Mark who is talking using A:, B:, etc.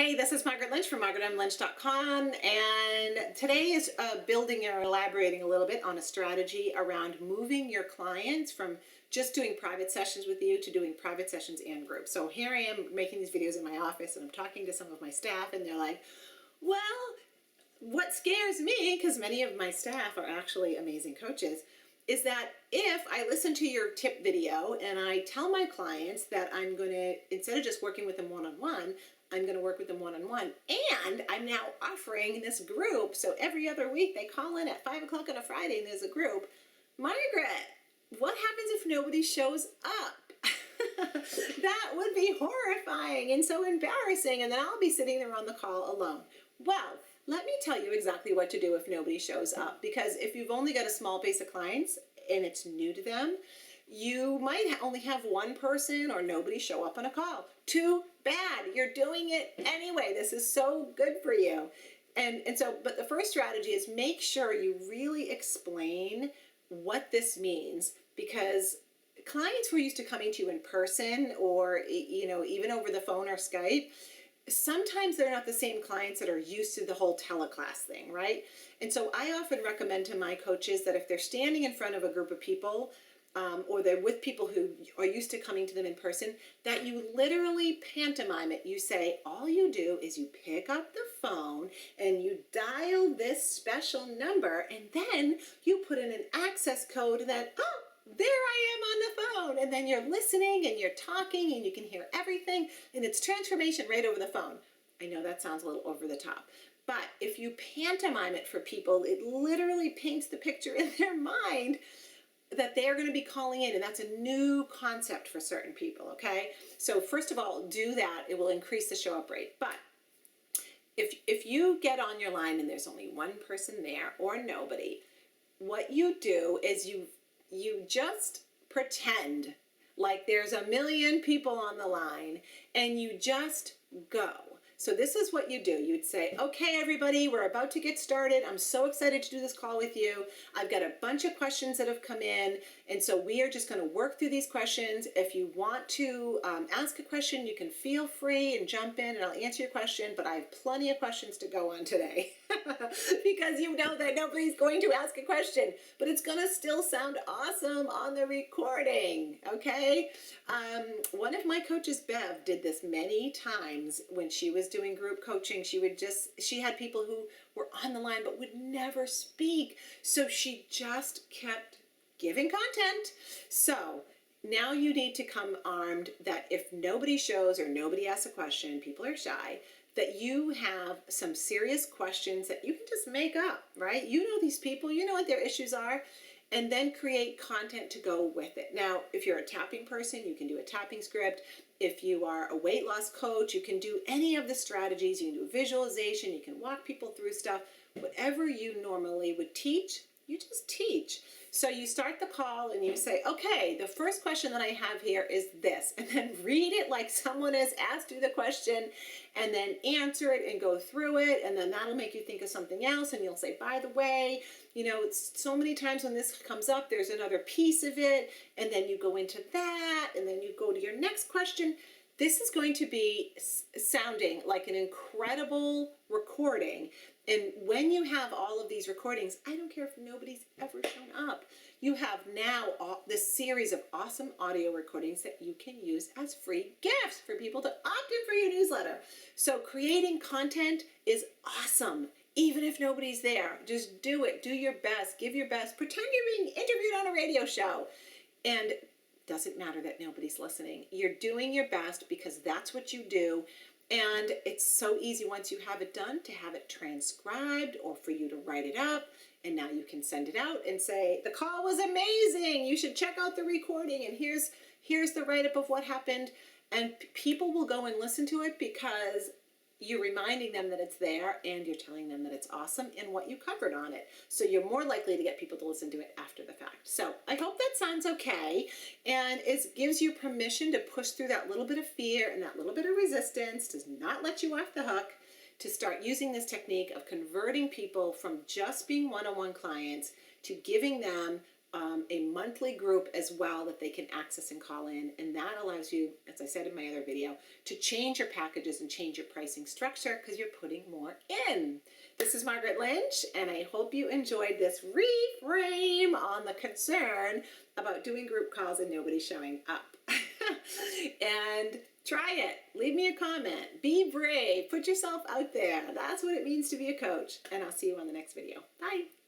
A: Hey, this is Margaret Lynch from margaretlynch.com, and today is building or elaborating a little bit on a strategy around moving your clients from just doing private sessions with you to doing private sessions and groups. So here I am making these videos in my office, and I'm talking to some of my staff, and they're like, well, what scares me, because many of my staff are actually amazing coaches, is that if I listen to your tip video and I tell my clients that I'm going to, instead of just working with them one-on-one, I'm going to work with them one-on-one, and I'm now offering this group. So every other week they call in at 5 o'clock on a Friday and there's a group. Margaret, what happens if nobody shows up? That would be horrifying and so embarrassing, and then I'll be sitting there on the call alone. Well, let me tell you exactly what to do if nobody shows up, because if you've only got a small base of clients and it's new to them, you might only have one person or nobody show up on a call. Too bad. You're doing it anyway. This is so good for you. But the first strategy is make sure you really explain what this means, because clients who are used to coming to you in person or, even over the phone or Skype, sometimes they're not the same clients that are used to the whole teleclass thing, right? And so I often recommend to my coaches that if they're standing in front of a group of people, or they're with people who are used to coming to them in person, that you literally pantomime it. You say, all you do is you pick up the phone and you dial this special number, and then you put in an access code that, oh, there I am on the phone. And then you're listening and you're talking and you can hear everything, and it's transformation right over the phone. I know that sounds a little over the top, but if you pantomime it for people, it literally paints the picture in their mind that they're going to be calling in, and that's a new concept for certain people, okay? So first of all, do that. It will increase the show up rate. But if you get on your line and there's only one person there or nobody, what you do is you just pretend like there's a million people on the line and you just go. So this is what you do. You'd say, okay, everybody, we're about to get started. I'm so excited to do this call with you. I've got a bunch of questions that have come in, and so we are just going to work through these questions. If you want to ask a question, you can feel free and jump in, and I'll answer your question, but I have plenty of questions to go on today because you know that nobody's going to ask a question, but it's going to still sound awesome on the recording, okay? One of my coaches, Bev, did this many times when she was doing group coaching. She had people who were on the line but would never speak. So she just kept giving content. So now you need to come armed that if nobody shows or nobody asks a question, people are shy, that you have some serious questions that you can just make up, right? You know these people, you know what their issues are, and then create content to go with it. Now, if you're a tapping person, you can do a tapping script. If you are a weight loss coach, you can do any of the strategies. You can do visualization, you can walk people through stuff. Whatever you normally would teach, you just teach. So you start the call and you say, okay, the first question that I have here is this, and then read it like someone has asked you the question, and then answer it and go through it, and then that'll make you think of something else, and you'll say, by the way, it's so many times when this comes up, there's another piece of it, and then you go into that, and then you go to your next question. This is going to be sounding like an incredible recording. And when you have all of these recordings, I don't care if nobody's ever shown up, you have now this series of awesome audio recordings that you can use as free gifts for people to opt in for your newsletter. So creating content is awesome. Even if nobody's there, just do it. Do your best. Give your best. Pretend you're being interviewed on a radio show. And doesn't matter that nobody's listening. You're doing your best because that's what you do. And it's so easy once you have it done to have it transcribed or for you to write it up. And now you can send it out and say, the call was amazing. You should check out the recording. And here's the write-up of what happened. And people will go and listen to it because you're reminding them that it's there and you're telling them that it's awesome and what you covered on it. So you're more likely to get people to listen to it after the fact. So I hope that sounds okay. And it gives you permission to push through that little bit of fear and that little bit of resistance, does not let you off the hook, to start using this technique of converting people from just being one-on-one clients to giving them a monthly group as well that they can access and call in. And that allows you, as I said in my other video, to change your packages and change your pricing structure because you're putting more in. This is Margaret Lynch, and I hope you enjoyed this reframe on the concern about doing group calls and nobody showing up. And try it. Leave me a comment. Be brave. Put yourself out there. That's what it means to be a coach. And I'll see you on the next video. Bye.